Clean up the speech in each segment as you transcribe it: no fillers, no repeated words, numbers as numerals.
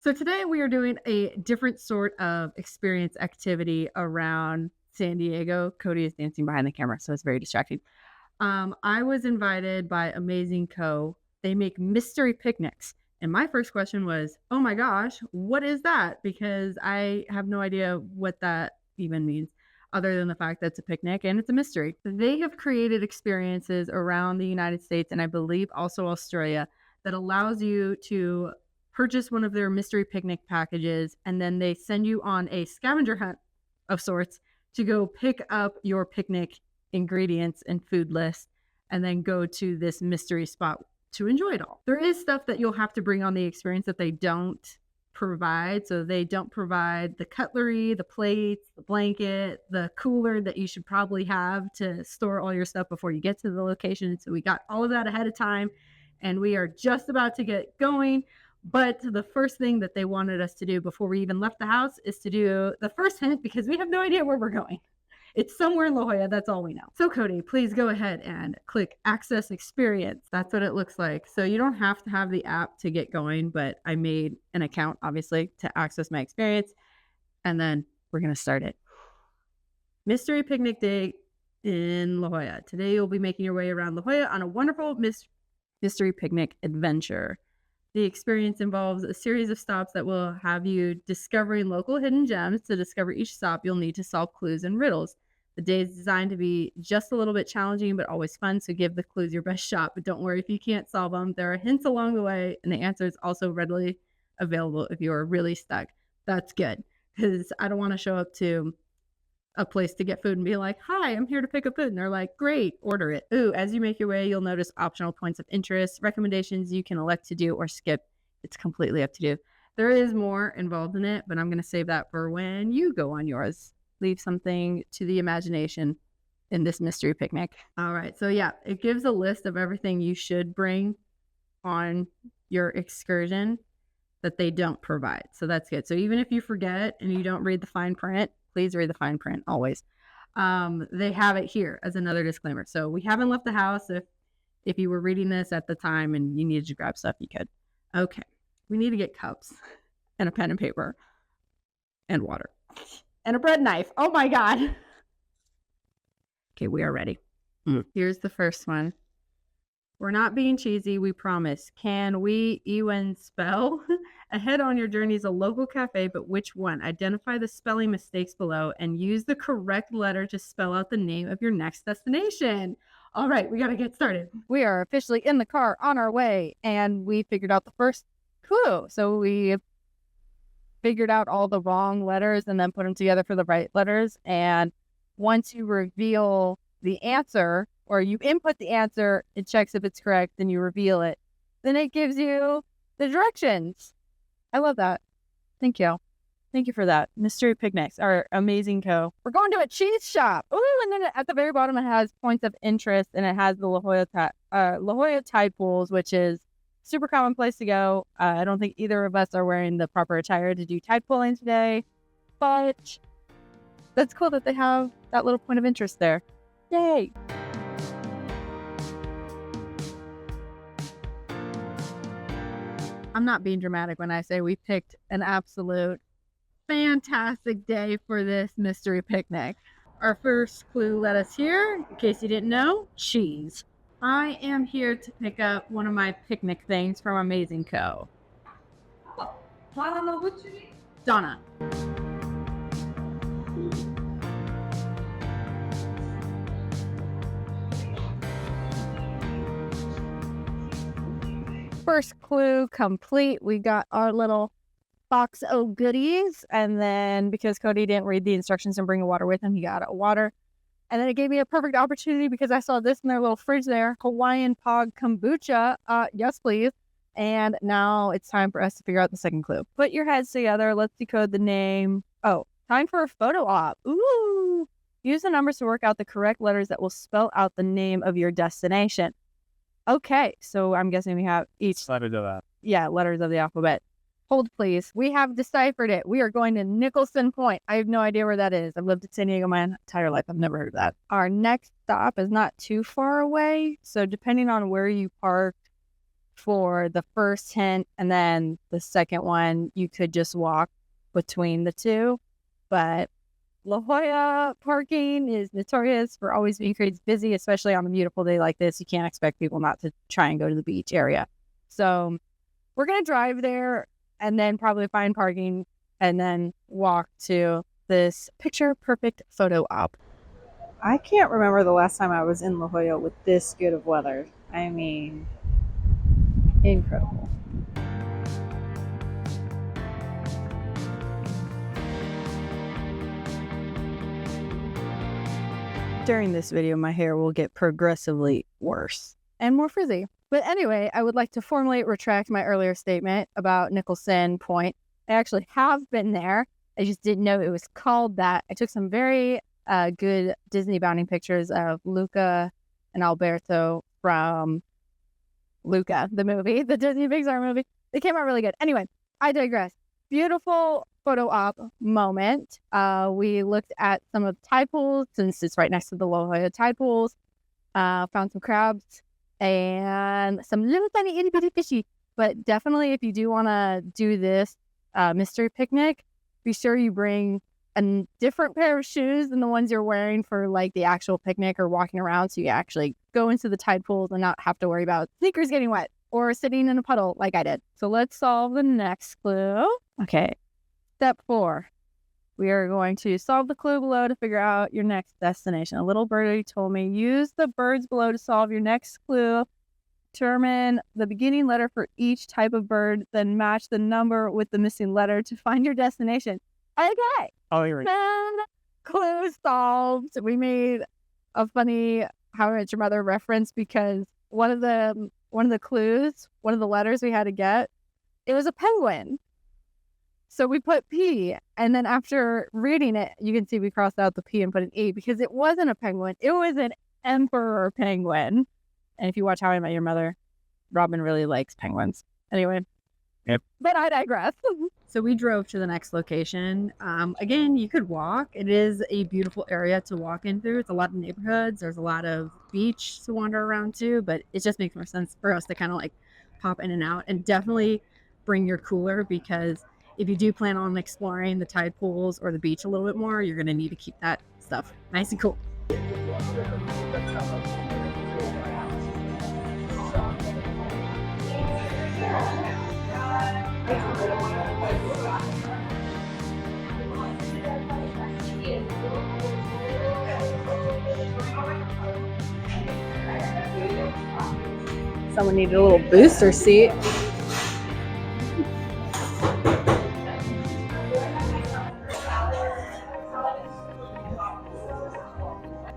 So today we are doing a different sort of experience activity around San Diego. Cody is dancing behind the camera, so it's very distracting. I was invited by AmazingCo. They make mystery picnics. And my first question was, oh my gosh, what is that? Because I have no idea what that even means, other than the fact that it's a picnic and it's a mystery. They have created experiences around the United States and I believe also Australia that allows you to purchase one of their mystery picnic packages and then they send you on a scavenger hunt of sorts to go pick up your picnic ingredients and food list and then go to this mystery spot to enjoy it all. There is stuff that you'll have to bring on the experience that they don't provide. So they don't provide the cutlery, the plates, the blanket, the cooler that you should probably have to store all your stuff before you get to the location. So we got all of that ahead of time and we are just about to get going. But the first thing that they wanted us to do before we even left the house is to do the first hint because we have no idea where we're going. It's somewhere in La Jolla. That's all we know. So Cody, please go ahead and click access experience. That's what it looks like. So you don't have to have the app to get going, but I made an account obviously to access my experience. And then we're going to start it. Mystery Picnic Date in La Jolla. Today you'll be making your way around La Jolla on a wonderful mystery picnic adventure. The experience involves a series of stops that will have you discovering local hidden gems. To discover each stop, you'll need to solve clues and riddles. The day is designed to be just a little bit challenging, but always fun, so give the clues your best shot. But don't worry if you can't solve them. There are hints along the way, and the answer is also readily available if you are really stuck. That's good, because I don't want to show up to a place to get food and be like, hi, I'm here to pick up food. And they're like, great, order it. Ooh, as you make your way, you'll notice optional points of interest, recommendations you can elect to do or skip. It's completely up to you. There is more involved in it, but I'm going to save that for when you go on yours. Leave something to the imagination in this mystery picnic. All right. So yeah, it gives a list of everything you should bring on your excursion that they don't provide. So that's good. So even if you forget and you don't read the fine print, please read the fine print always. They have it here as another disclaimer. So we haven't left the house. If you were reading this at the time and you needed to grab stuff, you could. Okay. We need to get cups and a pen and paper and water and a bread knife. Oh my God. Okay, we are ready. Here's the first one. We're not being cheesy, we promise. Can we even spell? Ahead on your journey is a local cafe, but which one? Identify the spelling mistakes below and use the correct letter to spell out the name of your next destination. All right, we got to get started. We are officially in the car on our way, and we figured out the first clue. So we figured out all the wrong letters and then put them together for the right letters. And once you reveal the answer, or you input the answer, it checks if it's correct, then you reveal it. Then it gives you the directions. I love that. Thank you. Thank you for that. Mystery picnics are AmazingCo. We're going to a cheese shop. Ooh, and then at the very bottom, it has points of interest, and it has the La Jolla tide pools, which is super common place to go. I don't think either of us are wearing the proper attire to do tide pooling today, but that's cool that they have that little point of interest there. Yay! I'm not being dramatic when I say we picked an absolute fantastic day for this mystery picnic. Our first clue led us here, in case you didn't know, cheese. I am here to pick up one of my picnic things from AmazingCo. Donna. First clue complete. We got our little box of goodies, and then because Cody didn't read the instructions and bring a water with him, he got a water. And then it gave me a perfect opportunity because I saw this in their little fridge there, Hawaiian Pog Kombucha. Yes, please. And now it's time for us to figure out the second clue. Put your heads together. Let's decode the name. Oh, time for a photo op. Ooh. Use the numbers to work out the correct letters that will spell out the name of your destination. Okay, so I'm guessing we have each Letters of that. Yeah, letters of the alphabet. Hold, please. We have deciphered it. We are going to Nicholson Point. I have no idea where that is. I've lived in San Diego my entire life. I've never heard of that. Our next stop is not too far away. So depending on where you parked for the first hint, and then the second one, you could just walk between the two. But La Jolla parking is notorious for always being crazy busy, especially on a beautiful day like this. You can't expect people not to try and go to the beach area. So we're going to drive there and then probably find parking and then walk to this picture perfect photo op. I can't remember the last time I was in La Jolla with this good of weather. I mean, incredible. During this video, my hair will get progressively worse and more frizzy. But anyway, I would like to formally retract my earlier statement about Nicholson Point. I actually have been there. I just didn't know it was called that. I took some very good Disney bounding pictures of Luca and Alberto from Luca, the movie, the Disney Pixar movie. They came out really good. Anyway, I digress. Beautiful photo op moment. We looked at some of the tide pools since it's right next to the La Jolla tide pools. Found some crabs and some little tiny itty bitty fishy. But definitely, if you do want to do this mystery picnic, be sure you bring a different pair of shoes than the ones you're wearing for like the actual picnic or walking around, so you actually go into the tide pools and not have to worry about sneakers getting wet or sitting in a puddle like I did. So let's solve the next clue. Okay, step 4. We are going to solve the clue below to figure out your next destination. A little birdie told me, use the birds below to solve your next clue. Determine the beginning letter for each type of bird, then match the number with the missing letter to find your destination. Okay. Oh, you're right. Then clue solved. We made a funny How I Met Your Mother reference because one of the clues, one of the letters we had to get, it was a penguin. So we put P, and then after reading it, you can see we crossed out the P and put an E because it wasn't a penguin. It was an emperor penguin. And if you watch How I Met Your Mother, Robin really likes penguins. Anyway. Yep. But I digress. So we drove to the next location. Again, you could walk. It is a beautiful area to walk in through. It's a lot of neighborhoods. There's a lot of beach to wander around too, but it just makes more sense for us to kind of like pop in and out, and definitely bring your cooler because if you do plan on exploring the tide pools or the beach a little bit more, you're going to need to keep that stuff nice and cool. Someone needed a little booster seat.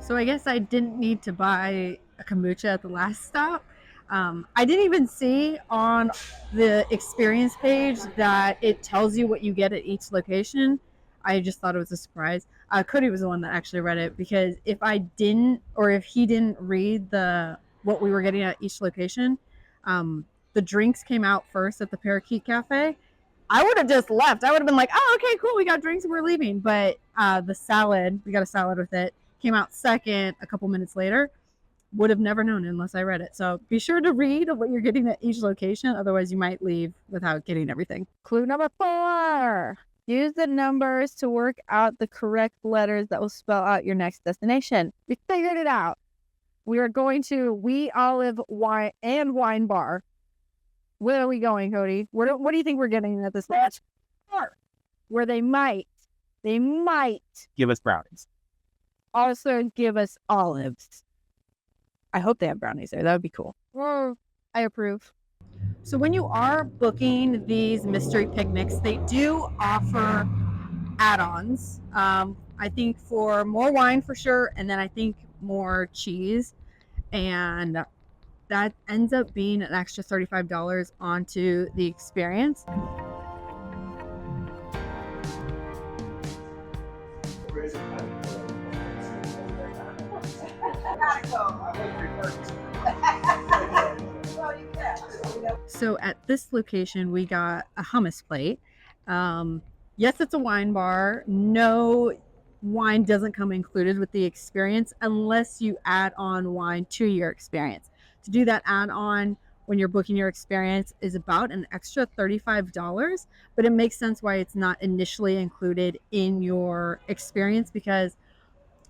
So I guess I didn't need to buy a kombucha at the last stop. I didn't even see on the experience page that it tells you what you get at each location. I just thought it was a surprise. Cody was the one that actually read it because if I didn't, or if he didn't read what we were getting at each location, the drinks came out first at the Parakeet Cafe. I would have just left. I would have been like, oh, okay, cool. We got drinks and we're leaving. But the salad, we got a salad with it, came out second a couple minutes later. Would have never known unless I read it. So be sure to read what you're getting at each location. Otherwise, you might leave without getting everything. Clue number 4. Use the numbers to work out the correct letters that will spell out your next destination. We figured it out. We are going to Wee Olive Wine Bar. Where are we going, Cody? What do you think we're getting at this last bar? Where they might Give us brownies. Also give us olives. I hope they have brownies there. That would be cool. I approve. So when you are booking these mystery picnics, they do offer add-ons. I think for more wine for sure, and then I think more cheese. And that ends up being an extra $35 onto the experience. So at this location, we got a hummus plate. Yes, it's a wine bar. No, wine doesn't come included with the experience unless you add on wine to your experience. To do that add-on, when you're booking your experience is about an extra $35, but it makes sense why it's not initially included in your experience, because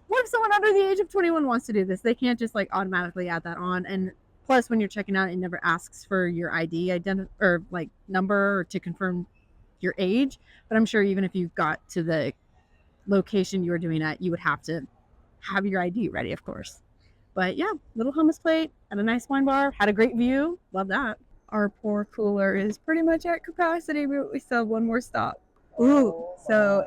what if someone under the age of 21 wants to do this? They can't just like automatically add that on. And plus, when you're checking out, it never asks for your ID or like number or to confirm your age. But I'm sure even if you got to the location you were doing at, you would have to have your ID ready, of course. But yeah, little hummus plate at a nice wine bar. Had a great view. Love that. Our poor cooler is pretty much at capacity, but we still have one more stop. Ooh, so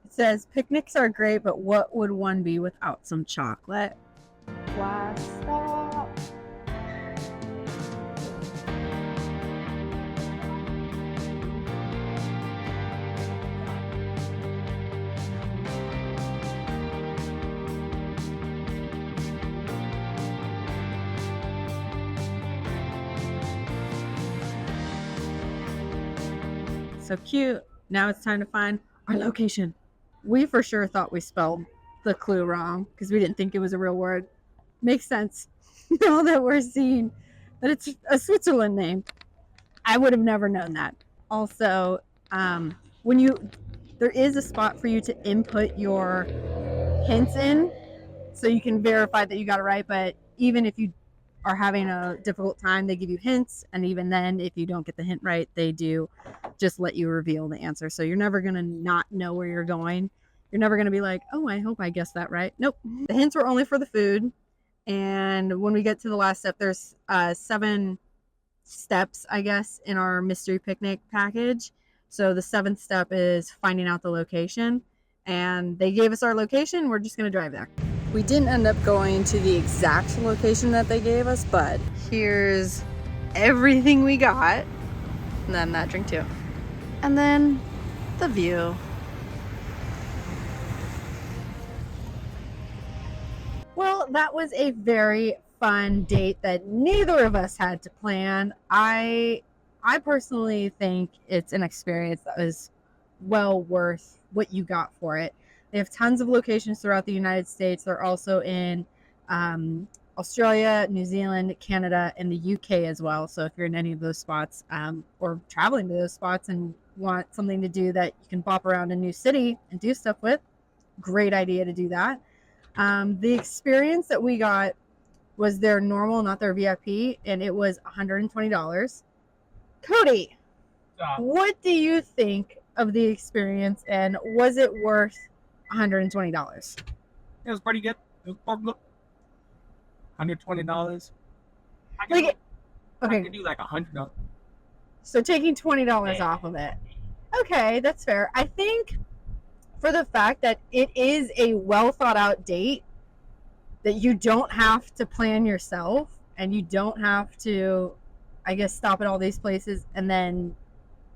it says picnics are great, but what would one be without some chocolate? Last stop. So cute. Now it's time to find our location. We for sure thought we spelled the clue wrong because we didn't think it was a real word. Makes sense now that we're seeing that it's a Switzerland name. I would have never known that. Also, there is a spot for you to input your hints in so you can verify that you got it right. But even if you are having a difficult time, they give you hints. And even then, if you don't get the hint right, they do just let you reveal the answer. So you're never going to not know where you're going. You're never going to be like, oh, I hope I guessed that right. Nope. The hints were only for the food. And when we get to the last step, there's 7 steps, I guess, in our mystery picnic package. So the 7th step is finding out the location. And they gave us our location. We're just going to drive there. We didn't end up going to the exact location that they gave us, but here's everything we got. And then that drink too. And then the view. Well, that was a very fun date that neither of us had to plan. I personally think it's an experience that was well worth what you got for it. They have tons of locations throughout the United States. They're also in Australia, New Zealand, Canada, and the UK as well. So if you're in any of those spots or traveling to those spots and want something to do that you can bop around a new city and do stuff with, great idea to do that. The experience that we got was their normal, not their VIP, and it was $120. Cody, what do you think of the experience, and was it worth $120? It was pretty good. It was $120. Okay. I could do like $100. So taking $20 off of it. Okay, that's fair. I think for the fact that it is a well thought out date that you don't have to plan yourself and you don't have to, I guess, stop at all these places and then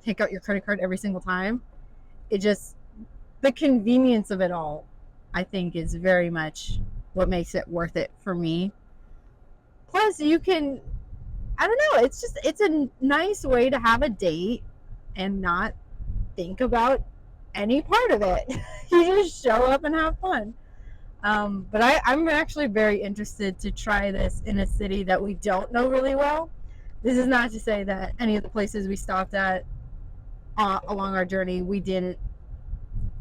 take out your credit card every single time. It just, the convenience of it all, I think, is very much what makes it worth it for me. Plus, you can, I don't know, it's a nice way to have a date and not think about any part of it. You just show up and have fun. But I'm actually very interested to try this in a city that we don't know really well. This is not to say that any of the places we stopped at along our journey we didn't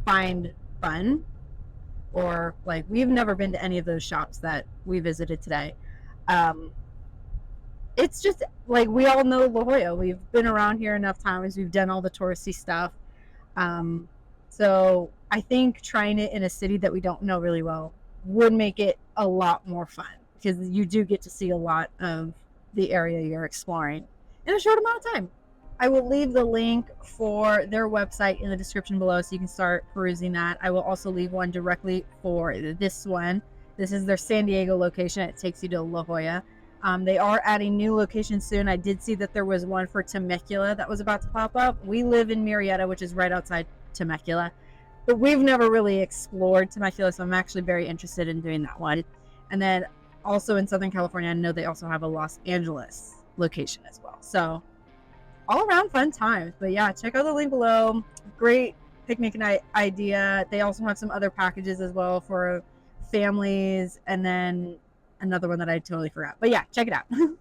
find fun, or like we've never been to any of those shops that we visited today. It's just like we all know La Jolla. We've been around here enough times. We've done all the touristy stuff. So I think trying it in a city that we don't know really well would make it a lot more fun, because you do get to see a lot of the area you're exploring in a short amount of time. I will leave the link for their website in the description below so you can start perusing that. I will also leave one directly for this one. This is their San Diego location. It takes you to La Jolla. They are adding new locations soon. I did see that there was one for Temecula that was about to pop up. We live in Murrieta, which is right outside Temecula, but we've never really explored Temecula, so I'm actually very interested in doing that one. And then also in Southern California, I know they also have a Los Angeles location as well. So all around fun times. But yeah, check out the link below. Great picnic night idea. They also have some other packages as well for families, and then another one that I totally forgot. But yeah, check it out.